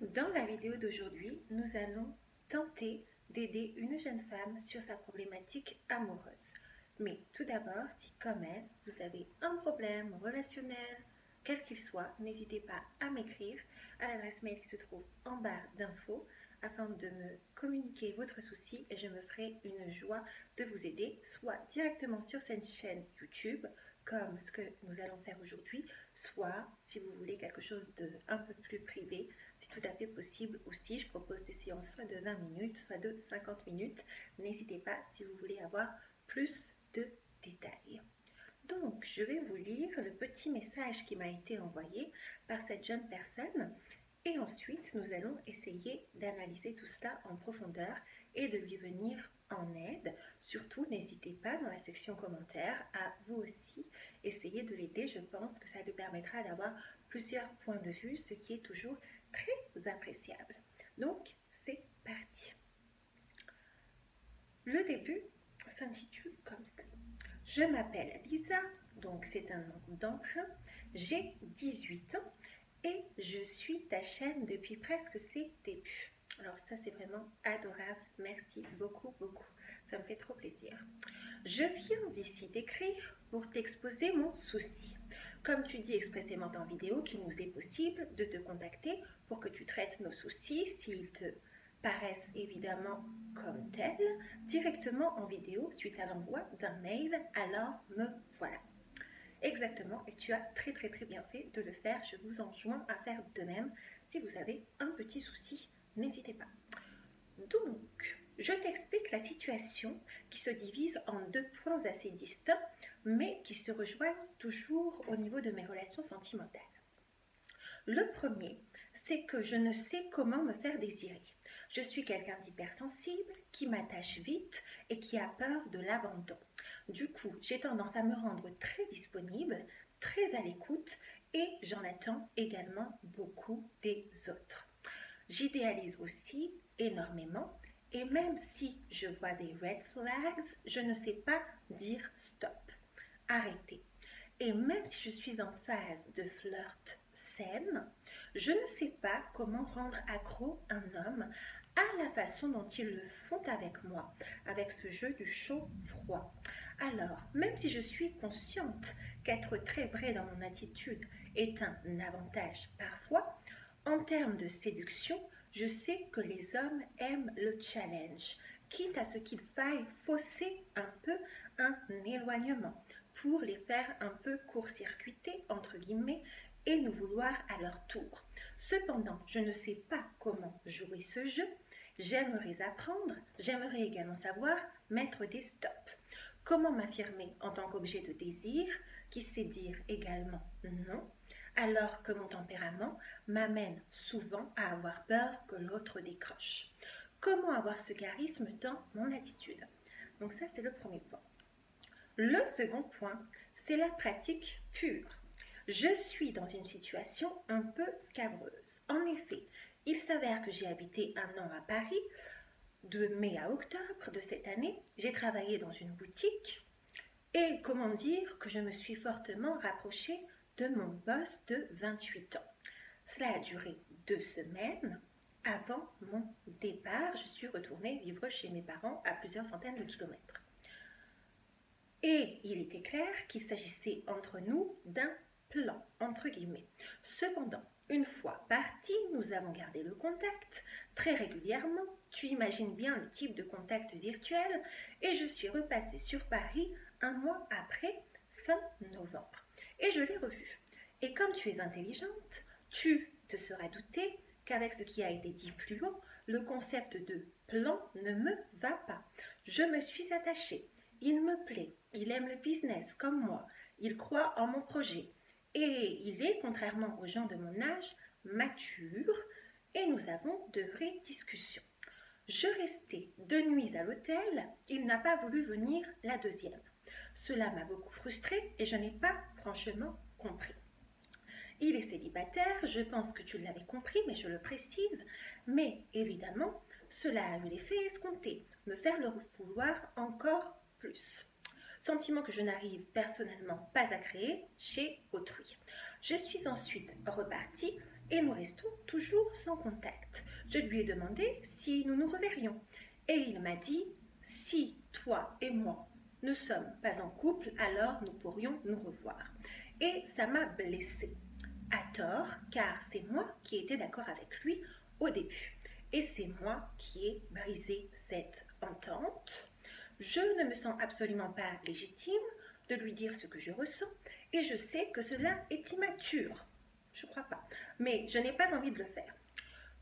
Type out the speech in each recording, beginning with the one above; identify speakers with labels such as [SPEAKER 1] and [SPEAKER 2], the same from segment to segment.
[SPEAKER 1] Dans la vidéo d'aujourd'hui, nous allons tenter d'aider une jeune femme sur sa problématique amoureuse. Mais tout d'abord, si comme elle, vous avez un problème relationnel, quel qu'il soit, n'hésitez pas à m'écrire à l'adresse mail qui se trouve en barre d'infos afin de me communiquer votre souci et je me ferai une joie de vous aider, soit directement sur cette chaîne YouTube, comme ce que nous allons faire aujourd'hui, soit si vous voulez quelque chose de un peu plus privé, c'est tout à fait possible aussi. Je propose des séances soit de 20 minutes, soit de 50 minutes. N'hésitez pas si vous voulez avoir plus de détails. Donc, je vais vous lire le petit message qui m'a été envoyé par cette jeune personne et ensuite, nous allons essayer d'analyser tout cela en profondeur et de lui venir en aide. Surtout, n'hésitez pas dans la section commentaires à vous aussi essayer de l'aider. Je pense que ça lui permettra d'avoir plusieurs points de vue, ce qui est toujours très appréciable. Donc, c'est parti. Le début s'intitule comme ça. Je m'appelle Lisa, donc c'est un nom d'emprunt. J'ai 18 ans et je suis ta chaîne depuis presque ses débuts. Alors ça, c'est vraiment adorable. Merci beaucoup, beaucoup. Ça me fait trop plaisir. Je viens ici t'écrire pour t'exposer mon souci. Comme tu dis expressément en vidéo qu'il nous est possible de te contacter pour que tu traites nos soucis s'ils te paraissent évidemment comme tels, directement en vidéo suite à l'envoi d'un mail, alors me voilà. Exactement, et tu as très bien fait de le faire. Je vous enjoins à faire de même. Si vous avez un petit souci, n'hésitez pas. Donc, je t'explique la situation qui se divise en deux points assez distincts, mais qui se rejoignent toujours au niveau de mes relations sentimentales. Le premier, c'est que je ne sais comment me faire désirer. Je suis quelqu'un d'hypersensible, qui m'attache vite et qui a peur de l'abandon. Du coup, j'ai tendance à me rendre très disponible, très à l'écoute et j'en attends également beaucoup des autres. J'idéalise aussi énormément et même si je vois des red flags, je ne sais pas dire stop, arrêtez. Et même si je suis en phase de flirt saine, je ne sais pas comment rendre accro un homme à la façon dont ils le font avec moi, avec ce jeu du chaud-froid. Alors, même si je suis consciente qu'être très vrai dans mon attitude est un avantage parfois, en termes de séduction, je sais que les hommes aiment le challenge, quitte à ce qu'il faille fausser un peu un éloignement pour les faire un peu court-circuiter, entre guillemets, et nous vouloir à leur tour. Cependant, je ne sais pas comment jouer ce jeu. J'aimerais apprendre, j'aimerais également savoir mettre des stops. Comment m'affirmer en tant qu'objet de désir, qui sait dire également non, alors que mon tempérament m'amène souvent à avoir peur que l'autre décroche. Comment avoir ce charisme dans mon attitude? Donc ça, c'est le premier point. Le second point, c'est la pratique pure. Je suis dans une situation un peu scabreuse. En effet, il s'avère que j'ai habité un an à Paris, de mai à octobre de cette année. J'ai travaillé dans une boutique et comment dire que je me suis fortement rapprochée de mon boss de 28 ans. Cela a duré 2 semaines. Avant mon départ, je suis retournée vivre chez mes parents à plusieurs centaines de kilomètres. Et il était clair qu'il s'agissait entre nous d'un plan, entre guillemets. Cependant, une fois partis, nous avons gardé le contact très régulièrement. Tu imagines bien le type de contact virtuel. Et je suis repassée sur Paris un mois après, fin novembre. Et je l'ai revu. Et comme tu es intelligente, tu te seras douté qu'avec ce qui a été dit plus haut, le concept de plan ne me va pas. Je me suis attachée. Il me plaît, il aime le business comme moi, il croit en mon projet. Et il est, contrairement aux gens de mon âge, mature et nous avons de vraies discussions. Je restais 2 nuits à l'hôtel, il n'a pas voulu venir la deuxième. Cela m'a beaucoup frustrée et je n'ai pas franchement compris. Il est célibataire, je pense que tu l'avais compris, mais je le précise. Mais évidemment, cela a eu l'effet escompté, me faire le vouloir encore plus. Sentiment que je n'arrive personnellement pas à créer chez autrui. Je suis ensuite repartie et nous restons toujours sans contact. Je lui ai demandé si nous nous reverrions et il m'a dit « Si toi et moi ne sommes pas en couple, alors nous pourrions nous revoir. » Et ça m'a blessée, à tort, car c'est moi qui étais d'accord avec lui au début. Et c'est moi qui ai brisé cette entente. Je ne me sens absolument pas légitime de lui dire ce que je ressens et je sais que cela est immature. Je crois pas, mais je n'ai pas envie de le faire.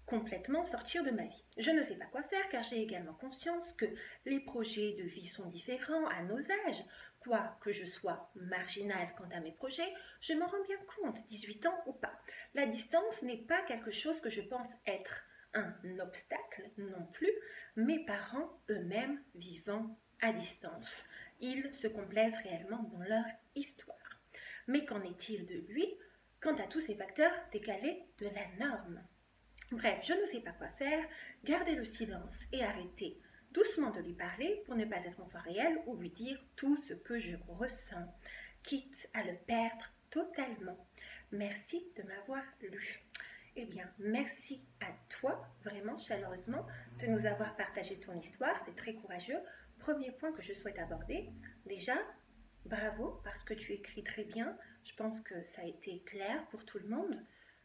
[SPEAKER 1] Complètement sortir de ma vie. Je ne sais pas quoi faire car j'ai également conscience que les projets de vie sont différents à nos âges. Quoi que je sois marginale quant à mes projets, je m'en rends bien compte, 18 ans ou pas. La distance n'est pas quelque chose que je pense être un obstacle non plus, mes parents eux-mêmes vivant à distance. Ils se complaisent réellement dans leur histoire. Mais qu'en est-il de lui quant à tous ces facteurs décalés de la norme? Bref, je ne sais pas quoi faire, garder le silence et arrêter doucement de lui parler pour ne pas être en foi réelle ou lui dire tout ce que je ressens, quitte à le perdre totalement. Merci de m'avoir lu. Eh bien, merci à toi, vraiment chaleureusement, de nous avoir partagé ton histoire. C'est très courageux. Premier point que je souhaite aborder, déjà, bravo, parce que tu écris très bien. Je pense que ça a été clair pour tout le monde,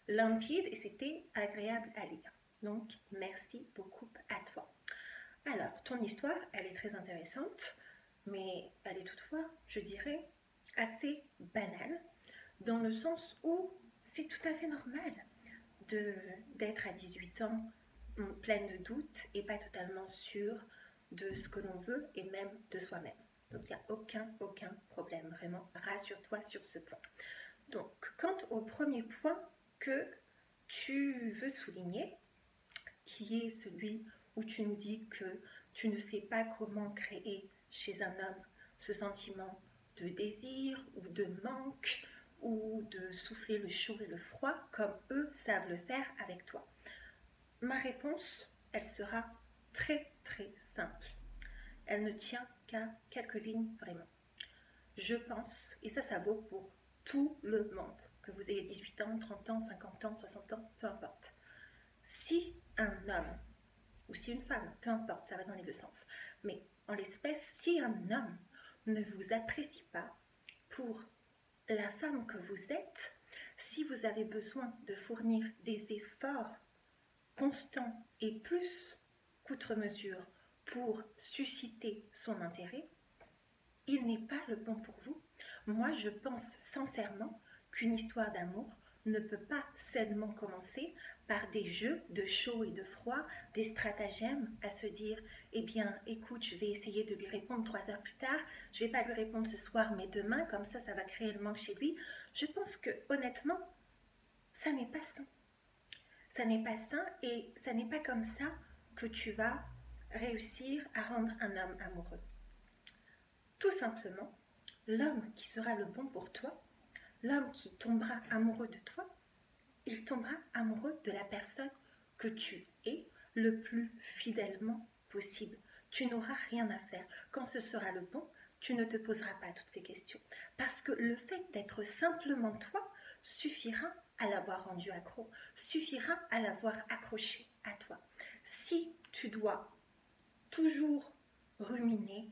[SPEAKER 1] limpide, et c'était agréable à lire. Donc, merci beaucoup à toi. Alors, ton histoire, elle est très intéressante, mais elle est toutefois, je dirais, assez banale, dans le sens où c'est tout à fait normal d'être à 18 ans pleine de doutes et pas totalement sûre de ce que l'on veut et même de soi-même. Donc il n'y a aucun problème, vraiment, rassure-toi sur ce point. Donc, quant au premier point que tu veux souligner, qui est celui où tu nous dis que tu ne sais pas comment créer chez un homme ce sentiment de désir ou de manque ou de souffler le chaud et le froid comme eux savent le faire avec toi. Ma réponse, elle sera très simple. Elle ne tient qu'à quelques lignes vraiment. Je pense, et ça vaut pour tout le monde, que vous ayez 18 ans, 30 ans, 50 ans, 60 ans, peu importe. Si un homme, ou si une femme, peu importe, ça va dans les deux sens, mais en l'espèce, si un homme ne vous apprécie pas pour la femme que vous êtes, si vous avez besoin de fournir des efforts constants et plus qu'outre mesure pour susciter son intérêt, il n'est pas le bon pour vous. Moi, je pense sincèrement qu'une histoire d'amour ne peut pas sainement commencer par des jeux de chaud et de froid, des stratagèmes à se dire « Eh bien, écoute, je vais essayer de lui répondre 3 heures plus tard, je ne vais pas lui répondre ce soir, mais demain, comme ça va créer le manque chez lui. » Je pense que, honnêtement, ça n'est pas sain. Ça n'est pas sain et ça n'est pas comme ça que tu vas réussir à rendre un homme amoureux. Tout simplement, l'homme qui sera le bon pour toi, l'homme qui tombera amoureux de toi, il tombera amoureux de la personne que tu es le plus fidèlement possible. Tu n'auras rien à faire. Quand ce sera le bon, tu ne te poseras pas toutes ces questions. Parce que le fait d'être simplement toi suffira à l'avoir rendu accro, suffira à l'avoir accroché à toi. Si tu dois toujours ruminer,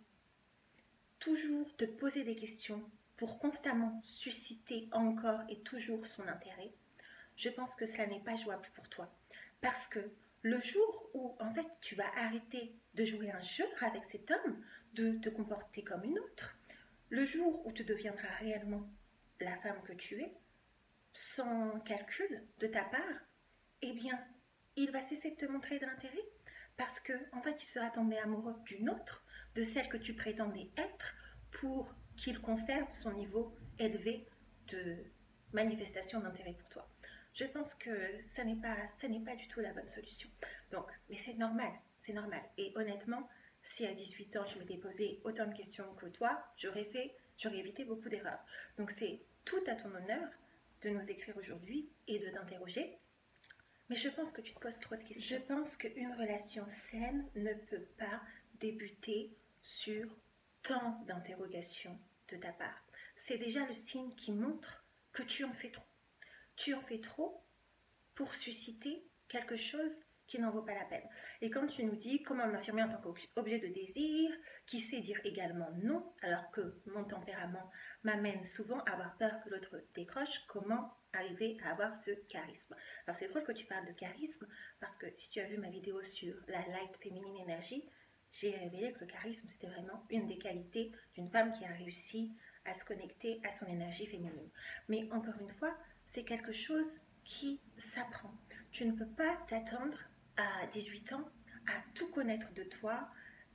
[SPEAKER 1] toujours te poser des questions pour constamment susciter encore et toujours son intérêt, je pense que cela n'est pas jouable pour toi. Parce que le jour où, en fait, tu vas arrêter de jouer un jeu avec cet homme, de te comporter comme une autre, le jour où tu deviendras réellement la femme que tu es, sans calcul de ta part, eh bien, il va cesser de te montrer de l'intérêt parce que, en fait, il sera tombé amoureux d'une autre, de celle que tu prétendais être, pour qu'il conserve son niveau élevé de manifestation d'intérêt pour toi. Je pense que ça n'est pas du tout la bonne solution. Donc, mais c'est normal. Et honnêtement, si à 18 ans, je m'étais posé autant de questions que toi, j'aurais évité beaucoup d'erreurs. Donc, c'est tout à ton honneur de nous écrire aujourd'hui et de t'interroger. Mais je pense que tu te poses trop de questions. Je pense qu'une relation saine ne peut pas débuter sur tant d'interrogations de ta part. C'est déjà le signe qui montre que tu en fais trop. Tu en fais trop pour susciter quelque chose qui n'en vaut pas la peine. Et quand tu nous dis comment m'affirmer en tant qu'objet de désir, qui sait dire également non, alors que mon tempérament m'amène souvent à avoir peur que l'autre décroche, comment arriver à avoir ce charisme? Alors c'est drôle que tu parles de charisme, parce que si tu as vu ma vidéo sur la light féminine énergie, j'ai révélé que le charisme c'était vraiment une des qualités d'une femme qui a réussi à se connecter à son énergie féminine. Mais encore une fois, c'est quelque chose qui s'apprend. Tu ne peux pas t'attendre à 18 ans à tout connaître de toi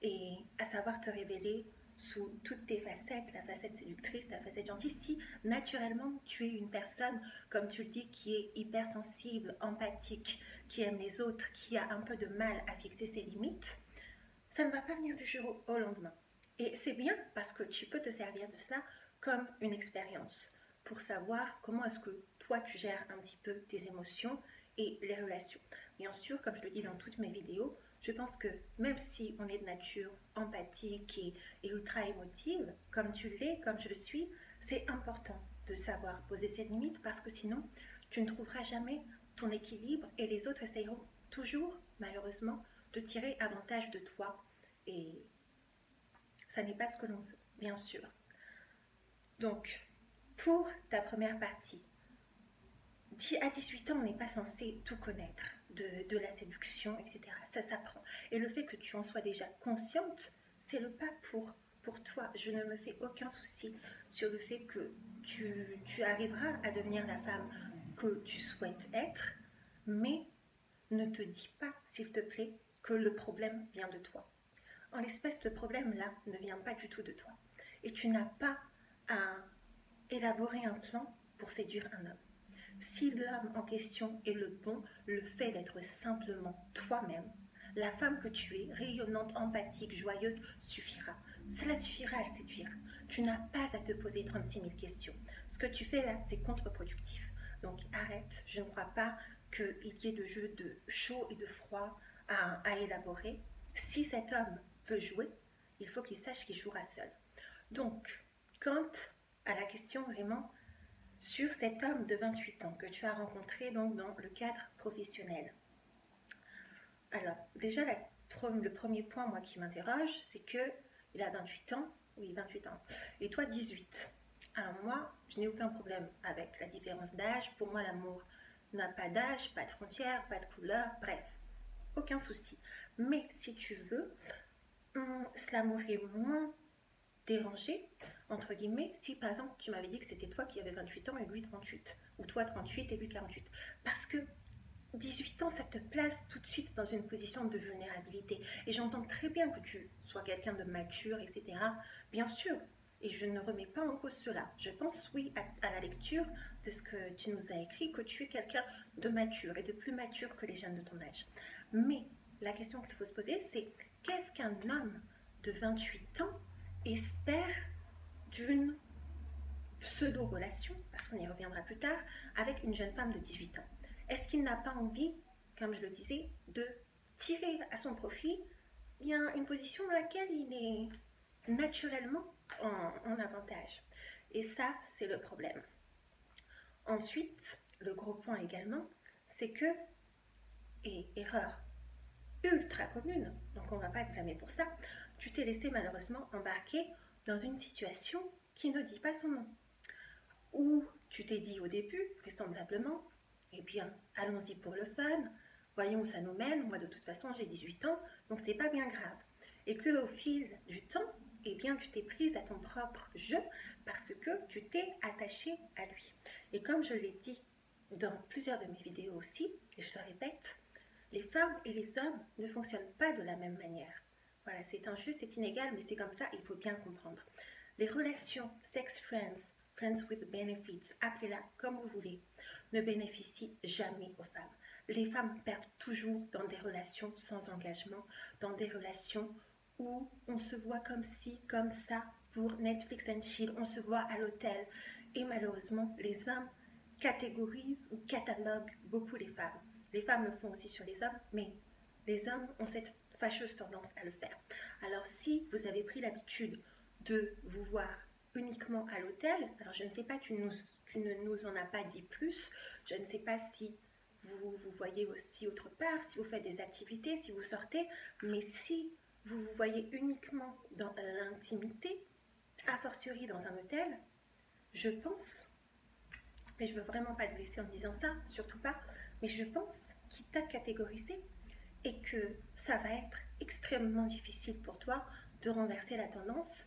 [SPEAKER 1] et à savoir te révéler sous toutes tes facettes, la facette séductrice, la facette gentille. Si naturellement tu es une personne, comme tu le dis, qui est hypersensible, empathique, qui aime les autres, qui a un peu de mal à fixer ses limites, ça ne va pas venir du jour au lendemain. Et c'est bien parce que tu peux te servir de cela comme une expérience pour savoir comment est-ce que toi tu gères un petit peu tes émotions et les relations. Bien sûr, comme je le dis dans toutes mes vidéos, je pense que même si on est de nature empathique et ultra émotive, comme tu l'es, comme je le suis, c'est important de savoir poser ses limites parce que sinon, tu ne trouveras jamais ton équilibre et les autres essayeront toujours, malheureusement, de tirer avantage de toi. Et ça n'est pas ce que l'on veut, bien sûr. Donc, pour ta première partie, à 18 ans, on n'est pas censé tout connaître de la séduction, etc. Ça s'apprend. Et le fait que tu en sois déjà consciente, c'est le pas pour toi. Je ne me fais aucun souci sur le fait que tu arriveras à devenir la femme que tu souhaites être, mais ne te dis pas, s'il te plaît, que le problème vient de toi. En l'espèce, le problème là ne vient pas du tout de toi. Et tu n'as pas à élaborer un plan pour séduire un homme. Si l'homme en question est le bon, le fait d'être simplement toi-même, la femme que tu es, rayonnante, empathique, joyeuse, suffira. Cela suffira à le séduire. Tu n'as pas à te poser 36 000 questions. Ce que tu fais là, c'est contre-productif. Donc arrête, je ne crois pas qu'il y ait de jeu de chaud et de froid à élaborer. Si cet homme veut jouer, il faut qu'il sache qu'il jouera seul. Donc, quant à la question vraiment sur cet homme de 28 ans que tu as rencontré donc dans le cadre professionnel. Alors, déjà, le premier point, moi, qui m'interroge, c'est qu'il a 28 ans, oui, 28 ans, et toi, 18. Alors moi, je n'ai aucun problème avec la différence d'âge. Pour moi, l'amour n'a pas d'âge, pas de frontières, pas de couleur, bref, aucun souci. Mais si tu veux, cela m'aurait moins dérangé, entre guillemets, si par exemple tu m'avais dit que c'était toi qui avais 28 ans et lui 38, ou toi 38 et lui 48. Parce que 18 ans, ça te place tout de suite dans une position de vulnérabilité. Et j'entends très bien que tu sois quelqu'un de mature, etc. Bien sûr, et je ne remets pas en cause cela. Je pense, oui, à la lecture de ce que tu nous as écrit, que tu es quelqu'un de mature et de plus mature que les jeunes de ton âge. Mais la question qu'il faut se poser, c'est qu'est-ce qu'un homme de 28 ans espère d'une pseudo-relation, parce qu'on y reviendra plus tard, avec une jeune femme de 18 ans? Est-ce qu'il n'a pas envie, comme je le disais, de tirer à son profit bien une position dans laquelle il est naturellement en avantage? Et ça, c'est le problème. Ensuite, le gros point également, c'est que, et erreur ultra commune, donc on ne va pas te blâmer pour ça, tu t'es laissé malheureusement embarquer dans une situation qui ne dit pas son nom. Ou tu t'es dit au début, vraisemblablement, eh bien, allons-y pour le fun, voyons où ça nous mène, moi de toute façon j'ai 18 ans, donc c'est pas bien grave. Et qu'au fil du temps, eh bien, tu t'es prise à ton propre jeu parce que tu t'es attachée à lui. Et comme je l'ai dit dans plusieurs de mes vidéos aussi, et je le répète, les femmes et les hommes ne fonctionnent pas de la même manière. Voilà, c'est injuste, c'est inégal, mais c'est comme ça, il faut bien comprendre. Les relations sex friends, friends with benefits, appelez-la comme vous voulez, ne bénéficient jamais aux femmes. Les femmes perdent toujours dans des relations sans engagement, dans des relations où on se voit comme ci, comme ça, pour Netflix and chill, on se voit à l'hôtel. Et malheureusement, les hommes catégorisent ou cataloguent beaucoup les femmes. Les femmes le font aussi sur les hommes, mais les hommes ont cette fâcheuse tendance à le faire. Alors si vous avez pris l'habitude de vous voir uniquement à l'hôtel, alors je ne sais pas, tu ne nous en as pas dit plus, je ne sais pas si vous vous voyez aussi autre part, si vous faites des activités, si vous sortez, mais si vous vous voyez uniquement dans l'intimité, a fortiori dans un hôtel, je pense, et je veux vraiment pas te blesser en disant ça, surtout pas, mais je pense qu'il t'a catégorisé et que ça va être extrêmement difficile pour toi de renverser la tendance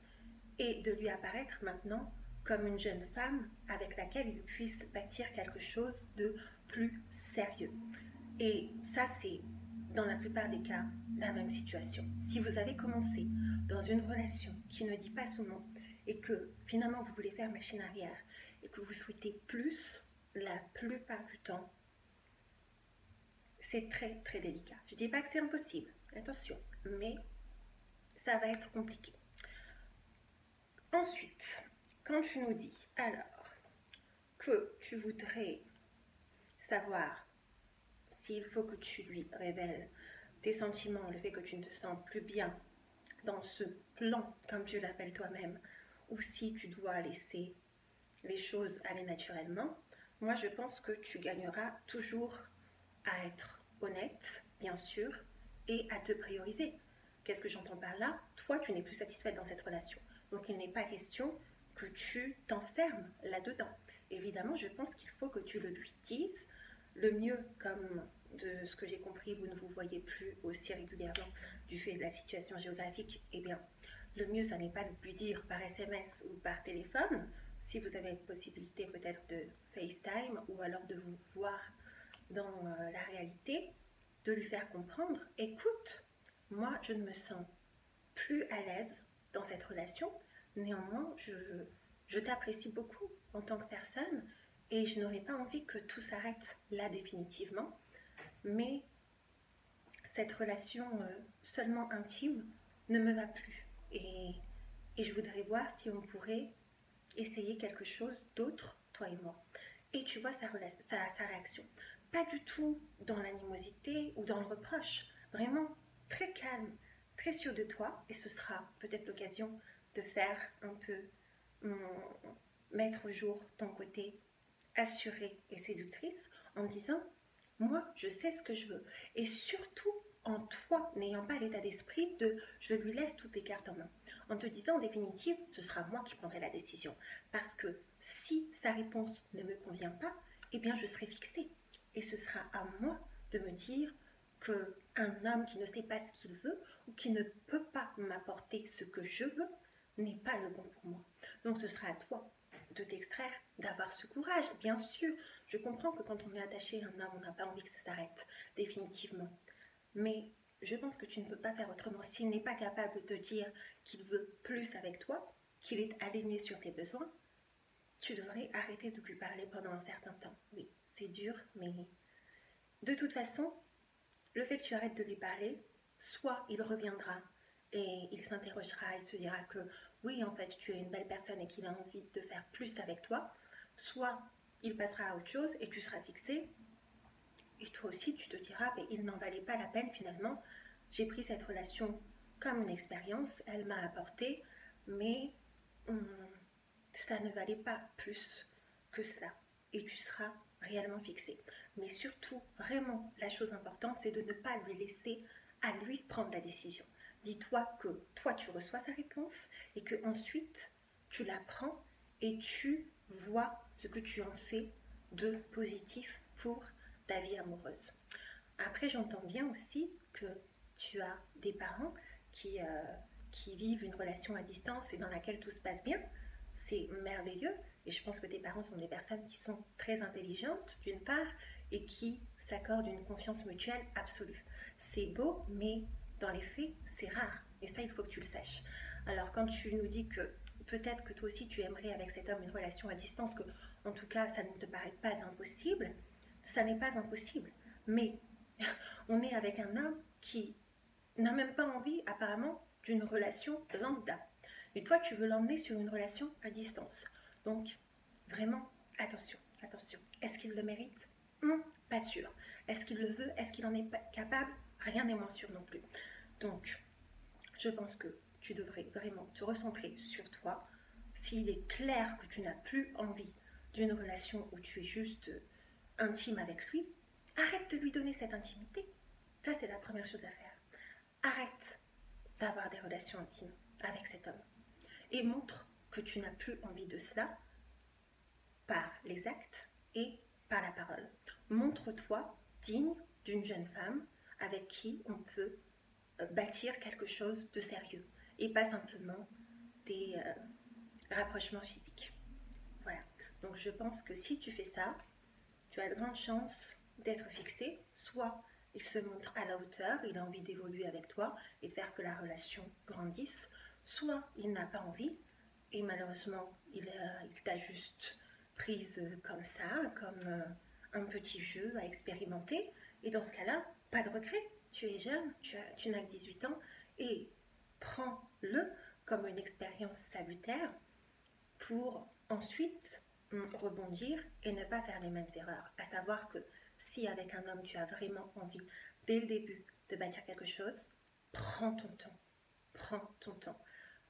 [SPEAKER 1] et de lui apparaître maintenant comme une jeune femme avec laquelle il puisse bâtir quelque chose de plus sérieux. Et ça, c'est dans la plupart des cas la même situation. Si vous avez commencé dans une relation qui ne dit pas son nom et que finalement vous voulez faire machine arrière et que vous souhaitez plus, la plupart du temps, c'est très très délicat. Je ne dis pas que c'est impossible, attention, mais ça va être compliqué. Ensuite, quand tu nous dis alors que tu voudrais savoir s'il faut que tu lui révèles tes sentiments, le fait que tu ne te sens plus bien dans ce plan, comme tu l'appelles toi-même, ou si tu dois laisser les choses aller naturellement, moi je pense que tu gagneras toujours à être honnête, bien sûr, et à te prioriser. Qu'est-ce que j'entends par là? Toi, tu n'es plus satisfaite dans cette relation. Donc il n'est pas question que tu t'enfermes là-dedans. Évidemment, je pense qu'il faut que tu le lui dises. Le mieux, comme de ce que j'ai compris, vous ne vous voyez plus aussi régulièrement du fait de la situation géographique, eh bien, le mieux, ça n'est pas de lui dire par SMS ou par téléphone, si vous avez une possibilité peut-être de FaceTime ou alors de vous voir dans la réalité, de lui faire comprendre, écoute, moi, je ne me sens plus à l'aise dans cette relation, néanmoins, je t'apprécie beaucoup en tant que personne et je n'aurais pas envie que tout s'arrête là définitivement, mais cette relation seulement intime ne me va plus. Et je voudrais voir si on pourrait essayer quelque chose d'autre, toi et moi. Et tu vois sa réaction. Pas du tout dans l'animosité ou dans le reproche. Vraiment très calme, très sûr de toi. Et ce sera peut-être l'occasion de faire un peu mettre au jour ton côté assurée et séductrice en disant moi je sais ce que je veux, et surtout en toi n'ayant pas l'état d'esprit de je lui laisse toutes les cartes en main, en te disant en définitive ce sera moi qui prendrai la décision, parce que si sa réponse ne me convient pas, eh bien je serai fixée et ce sera à moi de me dire que un homme qui ne sait pas ce qu'il veut ou qui ne peut pas m'apporter ce que je veux n'est pas le bon pour moi. Donc ce sera à toi de t'extraire, d'avoir ce courage. Bien sûr, je comprends que quand on est attaché à un homme, on n'a pas envie que ça s'arrête, définitivement. Mais je pense que tu ne peux pas faire autrement. S'il n'est pas capable de te dire qu'il veut plus avec toi, qu'il est aligné sur tes besoins, tu devrais arrêter de lui parler pendant un certain temps. Oui, c'est dur, mais de toute façon, le fait que tu arrêtes de lui parler, soit il reviendra et il s'interrogera, il se dira que oui, en fait, tu es une belle personne et qu'il a envie de faire plus avec toi, soit il passera à autre chose et tu seras fixé, et toi aussi tu te diras, mais il n'en valait pas la peine finalement, j'ai pris cette relation comme une expérience, elle m'a apporté, mais ça ne valait pas plus que cela, et tu seras réellement fixé. Mais surtout, vraiment, la chose importante, c'est de ne pas lui laisser à lui prendre la décision. Dis-toi que toi, tu reçois sa réponse et que ensuite tu la prends et tu vois ce que tu en fais de positif pour ta vie amoureuse. Après, j'entends bien aussi que tu as des parents qui vivent une relation à distance et dans laquelle tout se passe bien. C'est merveilleux et je pense que tes parents sont des personnes qui sont très intelligentes d'une part et qui s'accordent une confiance mutuelle absolue. C'est beau, mais dans les faits, c'est rare et ça, il faut que tu le saches. Alors quand tu nous dis que peut-être que toi aussi tu aimerais avec cet homme une relation à distance, que en tout cas ça ne te paraît pas impossible, ça n'est pas impossible, mais on est avec un homme qui n'a même pas envie apparemment d'une relation lambda. Et toi, tu veux l'emmener sur une relation à distance. Donc, vraiment, attention, attention. Est-ce qu'il le mérite? Pas sûr. Est-ce qu'il le veut? Est-ce qu'il en est capable? Rien n'est moins sûr non plus. Donc, je pense que tu devrais vraiment te recentrer sur toi. S'il est clair que tu n'as plus envie d'une relation où tu es juste intime avec lui, Arrête de lui donner cette intimité. Ça, c'est la première chose à faire. Arrête d'avoir des relations intimes avec cet homme. Et montre que tu n'as plus envie de cela par les actes et par la parole. Montre-toi digne d'une jeune femme avec qui on peut bâtir quelque chose de sérieux et pas simplement des rapprochements physiques. Voilà. Donc je pense que si tu fais ça, tu as de grandes chances d'être fixé. Soit il se montre à la hauteur, il a envie d'évoluer avec toi et de faire que la relation grandisse, soit il n'a pas envie et malheureusement il t'a juste prise comme ça, comme un petit jeu à expérimenter. Et dans ce cas-là, pas de regret. Tu es jeune, tu n'as que 18 ans et prends-le comme une expérience salutaire pour ensuite rebondir et ne pas faire les mêmes erreurs. À savoir que si avec un homme tu as vraiment envie dès le début de bâtir quelque chose, prends ton temps. Prends ton temps.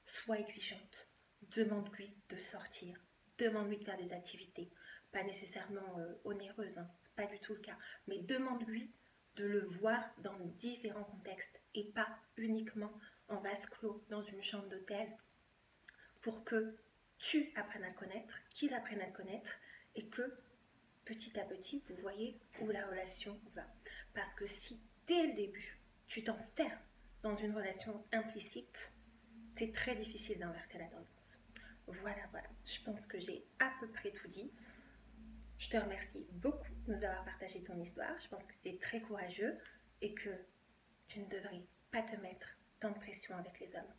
[SPEAKER 1] Sois exigeante. Demande-lui de sortir. Demande-lui de faire des activités. Pas nécessairement onéreuses, hein, pas du tout le cas. Mais demande-lui de le voir dans différents contextes et pas uniquement en vase clos dans une chambre d'hôtel pour que tu apprennes à le connaître, qu'il apprenne à le connaître et que petit à petit vous voyez où la relation va. Parce que si dès le début tu t'enfermes dans une relation implicite, c'est très difficile d'inverser la tendance. Voilà, voilà. Je pense que j'ai à peu près tout dit. Je te remercie beaucoup de nous avoir partagé ton histoire. Je pense que c'est très courageux et que tu ne devrais pas te mettre tant de pression avec les hommes.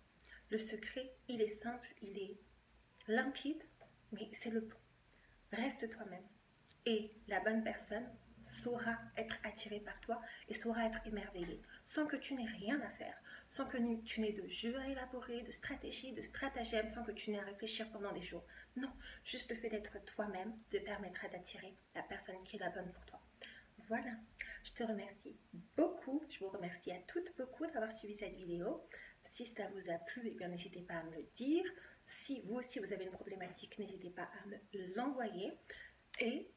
[SPEAKER 1] Le secret, il est simple, il est limpide, mais c'est le bon. Reste toi-même. Et la bonne personne saura être attirée par toi et saura être émerveillée, sans que tu n'aies rien à faire, sans que tu n'aies de jeu à élaborer, de stratégie, de stratagème, sans que tu n'aies à réfléchir pendant des jours. Non, juste le fait d'être toi-même te permettra d'attirer la personne qui est la bonne pour toi. Voilà, je te remercie beaucoup, je vous remercie à toutes beaucoup d'avoir suivi cette vidéo. Si ça vous a plu, eh bien n'hésitez pas à me le dire. Si vous aussi vous avez une problématique, n'hésitez pas à me l'envoyer. Et